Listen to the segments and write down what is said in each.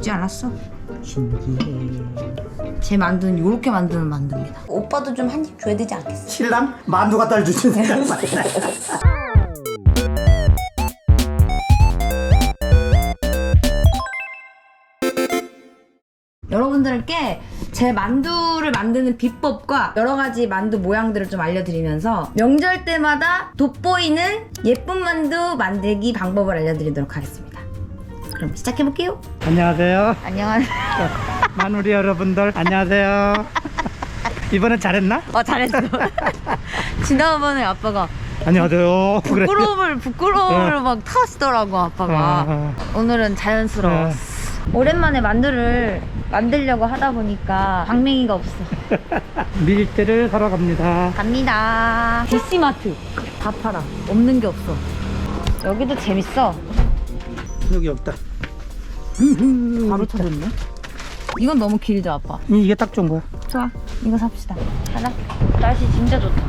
적지 않았어. 신기해. 제 만두는 요렇게 만드는 만두입니다. 오빠도 좀 한 입 줘야 되지 않겠어? 신랑 만두 갖다 주시는 사람 맞네. 여러분들께 제 만두를 만드는 비법과 여러가지 만두 모양들을 좀 알려드리면서 명절 때마다 돋보이는 예쁜 만두 만들기 방법을 알려드리도록 하겠습니다. 그럼 시작해볼게요. 안녕하세요. 안녕하세요. 마누리 여러분들 안녕하세요. 이번엔 잘했나? 잘했어. 지난번에 아빠가 안녕하세요. 그래. 부끄러움을 막 타시더라고 아빠가. 오늘은 자연스러웠어. 오랜만에 만두를 만들려고 하다 보니까 방맹이가 없어. 밀대를 사러 갑니다. 갑니다. DC마트 다 팔아. 없는 게 없어. 여기도 재밌어. 여기 없다. 바로 찾았네. 이건 너무 길죠 아빠? 이게 딱 좋은 거야. 좋아, 이거 삽시다. 가자. 날씨 진짜 좋다.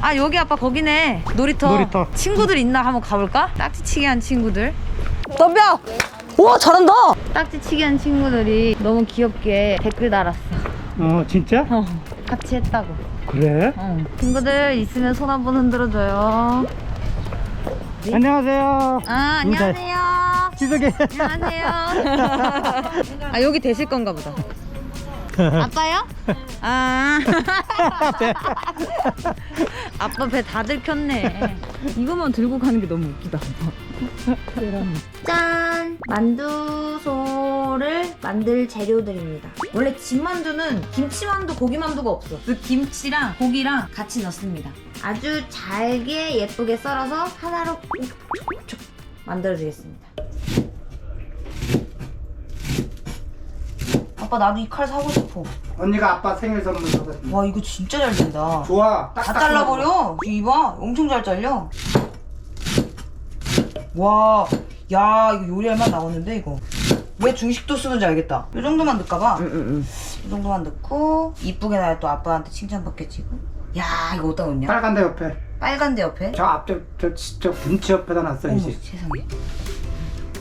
아 여기 아빠 거기네. 놀이터. 친구들 있나 한번 가볼까? 딱지치기 한 친구들. 덤벼! 와 잘한다! 딱지치기 한 친구들이 너무 귀엽게 댓글 달았어. 진짜? 같이 했다고. 그래? 친구들 있으면 손 한번 흔들어줘요. 안녕하세요. 안녕하세요. 지석이. 안녕하세요. 여기 되실 건가 보다. 아빠요? 아빠 배 다 들켰네. 이것만 들고 가는 게 너무 웃기다. 짠! 만두소를 만들 재료들입니다. 원래 집만두는 김치만두, 고기만두가 없어. 그 김치랑 고기랑 같이 넣습니다. 아주 잘게 예쁘게 썰어서 하나로 촉촉 만들어주겠습니다. 아빠 나도 이 칼 사고 싶어. 언니가 아빠 생일 선물 사줬어. 와 이거 진짜 잘 된다. 좋아. 다 잘라버려. 이봐 엄청 잘 잘려. 와, 야 이거 요리할 맛 나오는데 이거. 왜 중식도 쓰는지 알겠다. 이 정도만 넣을까봐. 이 정도만 넣고 이쁘게 나야 또 아빠한테 칭찬받겠지 이거. 야 이거 어디다 넣냐? 빨간 데 옆에. 빨간 데 옆에? 저 앞쪽 저 분치 옆에다 놨어. 어머 이제. 세상에.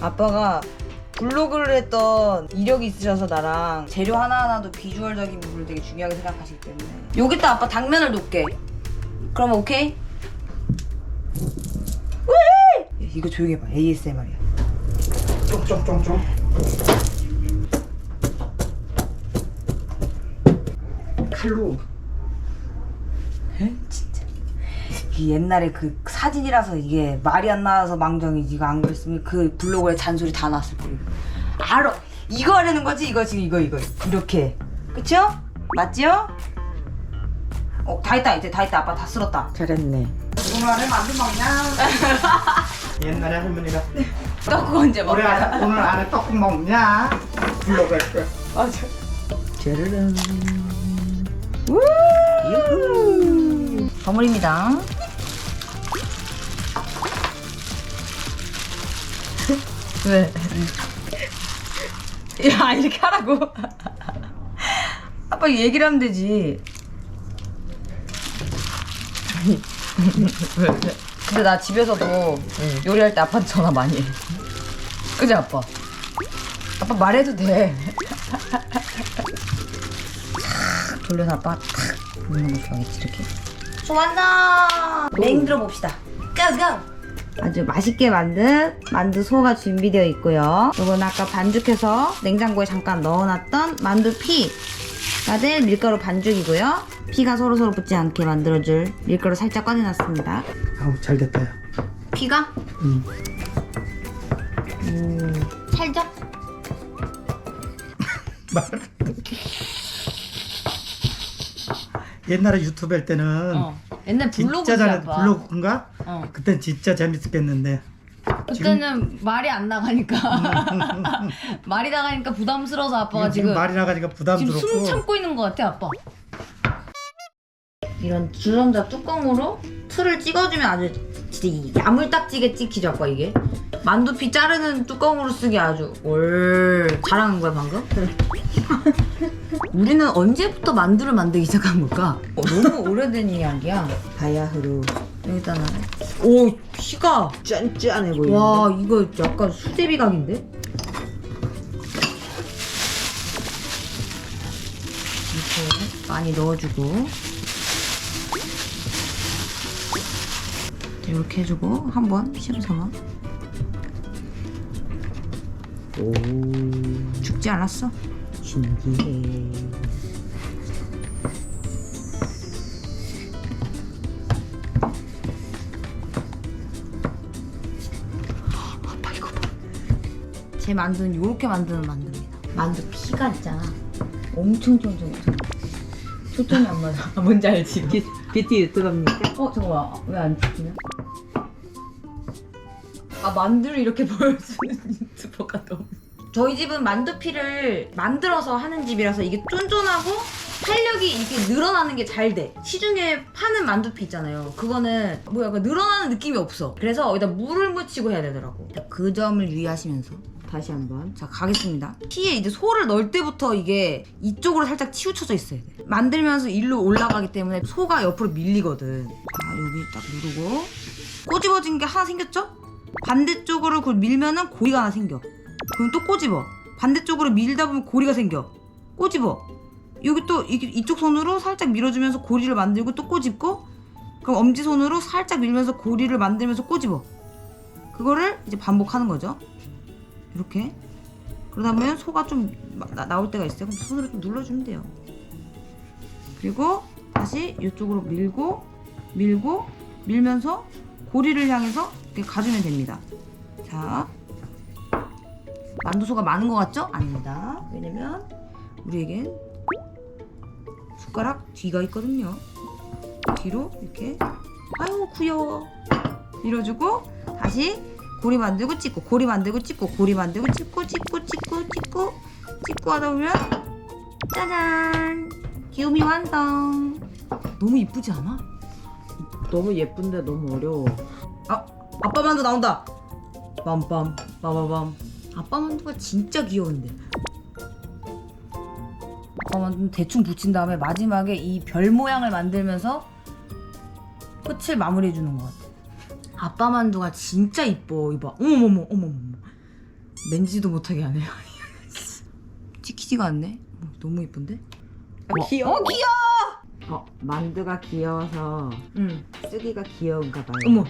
아빠가 블로그를 했던 이력이 있으셔서 나랑 재료 하나하나도 비주얼적인 부분을 되게 중요하게 생각하시기 때문에 여기다 아빠 당면을 놓을게. 그러면 오케이? 왜? 이거 조용히 해봐. ASMR이야. 쫑쫑쫑쫑. 칼로. 진짜 이게 옛날에 그 사진이라서 이게 말이 안 나와서 망정이지. 이거 안 그랬으면 그 블로그에 잔소리 다 났을 거예요. 알아. 이거 하려는 거지. 이거 지금 이거 이렇게. 그쵸? 맞지요? 다 했다. 이제 다 했다. 아빠 다 쓸었다. 잘했네. 오늘 안에 만두 먹냐? 옛날에 할머니가 떡국 언제 먹냐? 오늘 안에 떡국 먹냐? 불러갈 거야. 맞아. 짜르릉. 유후. 버무립니다. 왜? 야 이렇게 하라고. 아빠 얘기를 하면 되지. 근데 나 집에서도 요리할 때 아빠한테 전화 많이 해. 그지 아빠? 아빠 말해도 돼. 탁 돌려서 아빠가 탁 붓는 거 좋아하겠지 이렇게. 좋았나? 맹 들어봅시다. 고고! 아주 맛있게 만든 만두소가 준비되어 있고요. 이건 아까 반죽해서 냉장고에 잠깐 넣어놨던 만두피가 된 밀가루 반죽이고요. 피가 서로서로 붙지 않게 만들어줄 밀가루 살짝 꺼내놨습니다. 아우 잘 됐다. 야. 피가? 살짝? 옛날에 유튜브 할 때는 옛날 진짜 잘했 블로그인가? 그땐 진짜 재밌었겠는데. 그때는 말이 안 나가니까 말이 나가니까 부담스러워서 아빠가 지금 말이 나가니까 부담스럽고 지금 숨 참고 있는 것 같아 아빠. 이런 주전자 뚜껑으로 틀을 찍어주면 아주 진짜 야물딱지게 찍히죠 아빠. 이게 만두피 자르는 뚜껑으로 쓰기 아주 올 잘하는 거야 방금? 우리는 언제부터 만두를 만들기 시작한 걸까? 너무 오래된 이야기야. 바야흐로 여기다가 오 피가 짠짠해 보이네. 와 이거 약간 수제비 각인데? 많이 넣어주고 이렇게 해주고 한번 씹어서 오, 죽지 않았어. 신기해. 아빠 이거 봐. 제 만두는 이렇게 만드는 만두입니다. 만두 피가 있잖아. 엄청 쫀쫀해. 초점이 안 맞아. 뭔지 알지? 뷰티 유튜버입니까? 잠깐만. 왜 안 찍히냐? 만두를 이렇게 보여주는 유튜버가 너무. 저희 집은 만두피를 만들어서 하는 집이라서 이게 쫀쫀하고 탄력이 이렇게 늘어나는 게 잘 돼. 시중에 파는 만두피 있잖아요. 그거는 뭐 약간 늘어나는 느낌이 없어. 그래서 여기다 물을 묻히고 해야 되더라고. 그 점을 유의하시면서 다시 한번. 자, 가겠습니다. 피에 이제 소를 넣을 때부터 이게 이쪽으로 살짝 치우쳐져 있어야 돼. 만들면서 일로 올라가기 때문에 소가 옆으로 밀리거든. 자, 여기 딱 누르고 꼬집어진 게 하나 생겼죠? 반대쪽으로 그걸 밀면은 고리가 하나 생겨. 그럼 또 꼬집어. 반대쪽으로 밀다 보면 고리가 생겨. 꼬집어. 여기 또 이쪽 손으로 살짝 밀어주면서 고리를 만들고 또 꼬집고, 그럼 엄지손으로 살짝 밀면서 고리를 만들면서 꼬집어. 그거를 이제 반복하는 거죠. 이렇게. 그러다 보면 소가 좀 나올 때가 있어요. 그럼 손으로 좀 눌러주면 돼요. 그리고 다시 이쪽으로 밀고 밀면서 고리를 향해서 이렇게 가주면 됩니다. 자, 만두소가 많은 것 같죠? 아닙니다. 왜냐면 우리에겐 숟가락 뒤가 있거든요. 뒤로 이렇게, 아유 귀여워, 밀어주고 다시 고리 만들고 찍고, 고리 만들고 찍고, 고리 만들고 찍고 하다 보면 짜잔, 귀요미 완성. 너무 이쁘지 않아? 너무 예쁜데 너무 어려워. 아빠 만두 나온다. 빰빰 빠바밤. 아빠 만두가 진짜 귀여운데. 아빠 만두는 대충 붙인 다음에 마지막에 이 별 모양을 만들면서 끝을 마무리해 주는 것 같아. 아빠 만두가 진짜 이뻐. 이봐. 어머머머. 맨지도 못하게 하네요. 찍히지가 않네. 너무 이쁜데? 귀여워. 귀여워. 만두가 귀여워서 응. 쓰기가 귀여운가 봐요. 어머.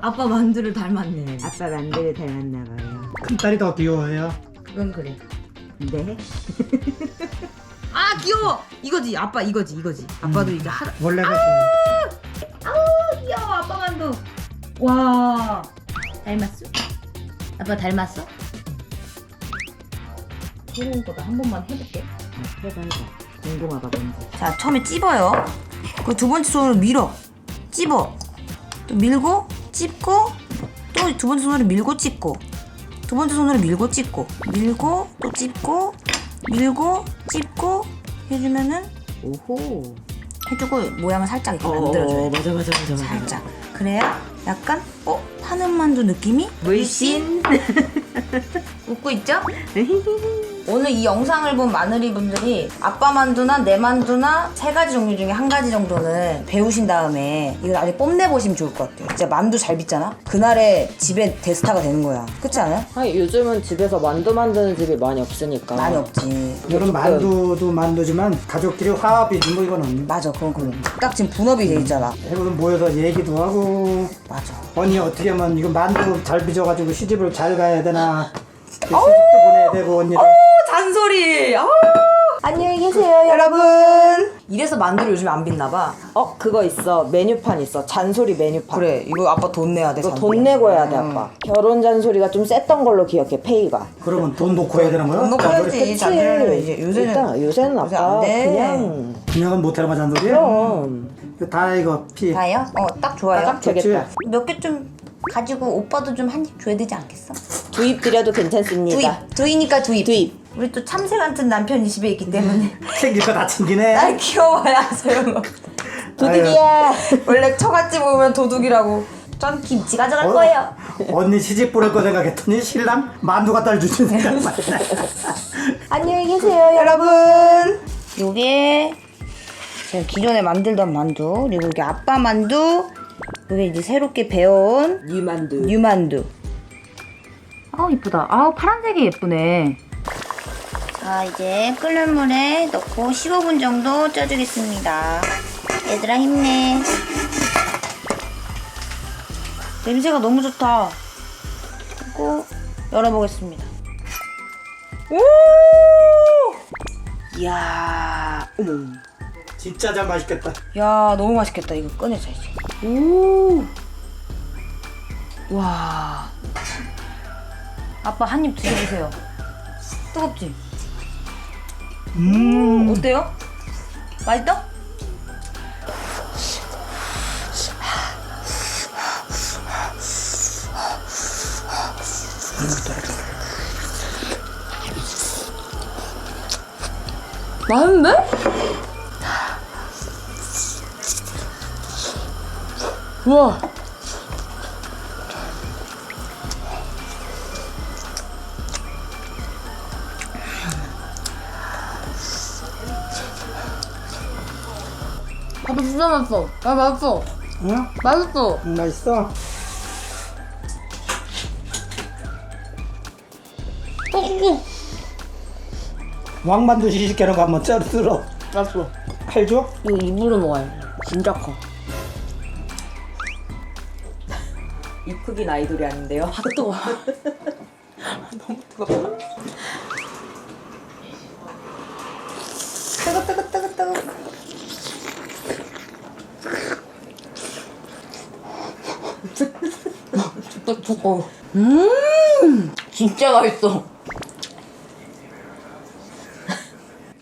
아빠 만두를 닮았네. 아빠 만두를 닮았나 봐요. 큰딸이 더 귀여워요. 그건 그래. 네. 귀여워. 이거지. 아빠 이거지. 아빠도 이제 원래가 귀여워. 아빠 만두. 와. 닮았어? 아빠 닮았어? 새로운 거다. 한 번만 해볼게. 해봐. 궁금하다 뭔지. 자, 처음에 찝어요. 그 두 번째 손으로 밀어. 찝어. 또 밀고 찝고, 또 두 번째 손으로 밀고 찝고, 두 번째 손으로 밀고 찝고, 밀고 또 찝고, 밀고 찝고 해주면은 오호. 해주고 모양을 살짝 이렇게 만들어줘요. 맞아. 살짝. 그래야 약간 파는 만두 느낌이 물씬. 웃고 있죠? 오늘 이 영상을 본 마늘이 분들이 아빠 만두나 내 만두나 세 가지 종류 중에 한 가지 정도는 배우신 다음에 이걸 아직 뽐내보시면 좋을 것 같아요. 진짜 만두 잘 빚잖아? 그날에 집에 대스타가 되는 거야. 그렇지 않아요? 아니 요즘은 집에서 만두 만드는 집이 많이 없으니까 많이 없지. 이런 만두도 만두지만 가족끼리 화합이지 뭐 이거는. 맞아, 그건 딱 지금 분업이 돼 있잖아. 해보면 모여서 얘기도 하고. 맞아. 언니 어떻게 하면 이거 만두 잘 빚어가지고 시집을 잘 가야 되나. 시집도 보내야 되고 언니를. 잔소리. 안녕히 계세요, 여러분. 이래서 만두를 요즘 안 빚나 봐. 그거 있어. 메뉴판 있어. 잔소리 메뉴판. 그래, 이거 아빠 돈 내야 돼. 이거 잔소리. 돈 내고 해야 돼 아빠. 결혼 잔소리가 좀 셌던 걸로 기억해. 페이가. 그러면 돈 놓고 해야 되는 거야? 돈 놓고 해야지. 잔소리는 이제 요새는 요새는 요새 아빠 안 돼. 그냥 그냥은 못해라 맞은 소리야? 그럼 이거 다 이거 피. 다예요? 딱 좋아요. 딱 되겠다. 몇 개 좀 가지고 오빠도 좀 한 입 줘야 되지 않겠어? 두입 드려도 괜찮습니다. 두입니까 두입. 우리 또 참새 같은 남편이 집에 있기 때문에 챙길 거 다 챙기네. 날 키워봐야 소용없어. 도둑이야. 원래 처갓집 오면 도둑이라고. 전 김치 가져갈 거예요. 언니 시집 보낼 거 생각했더니 신랑 만두 갖다 주시니까. 안녕히 계세요, 여러분. 요게 제가 기존에 만들던 만두, 그리고 이게 아빠 만두, 요게 이제 새롭게 배운 유만두. 유만두. 이쁘다. 파란색이 예쁘네. 자, 이제 끓는 물에 넣고 15분 정도 쪄주겠습니다. 얘들아 힘내. 냄새가 너무 좋다. 그리고 열어보겠습니다. 오! 이야, 어머. 진짜 잘 맛있겠다. 야, 너무 맛있겠다. 이거 꺼내자 이제. 오. 와. 아빠 한 입 드셔보세요. 뜨겁지? 어때요? 맛있다? 맛있는데? 우와. 아빠 진짜 맛있어. 아, 맛있어. 응? 맛있어. 맛있어? 왕만두 시식회는 거 한번 썰어. 맛있어. 해줘? 이거 입으로 먹어요. 진짜 커. 입 크긴 아이돌이 아닌데요. 아, 뜨거워. 너무 뜨거워. 뜨거. 진짜 두꺼워. 진짜 맛있어.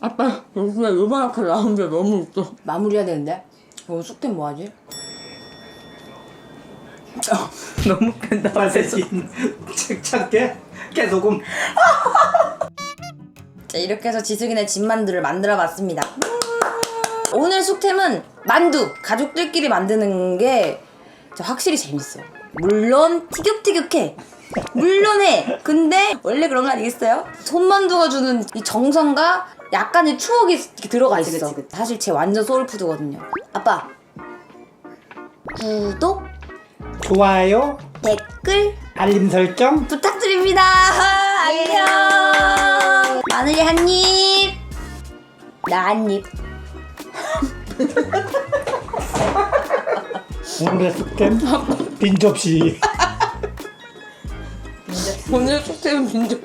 아빠 요즘에 요만하게 나온 게 너무 웃겨. 마무리해야 되는데? 오늘 숙템 뭐하지? 너무 뺀다. 발세진 책찾게 깨소금. 자, 이렇게 해서 지숙이네 집만두를 만들어봤습니다. 오늘 숙템은 만두! 가족들끼리 만드는 게 확실히 재밌어요. 물론 티격태격해. 물론 해. 근데 원래 그런 거 아니겠어요? 손만두가 주는 이 정성과 약간의 추억이 이렇게 들어가 있어. 그치. 사실 제 완전 소울푸드거든요. 아빠, 구독, 좋아요, 댓글 알림 설정. 부탁드립니다. 안녕. 마늘이 한 입, 나 한 입. 오늘의 숙템 빈 접시. 오늘 숙템은 빈적.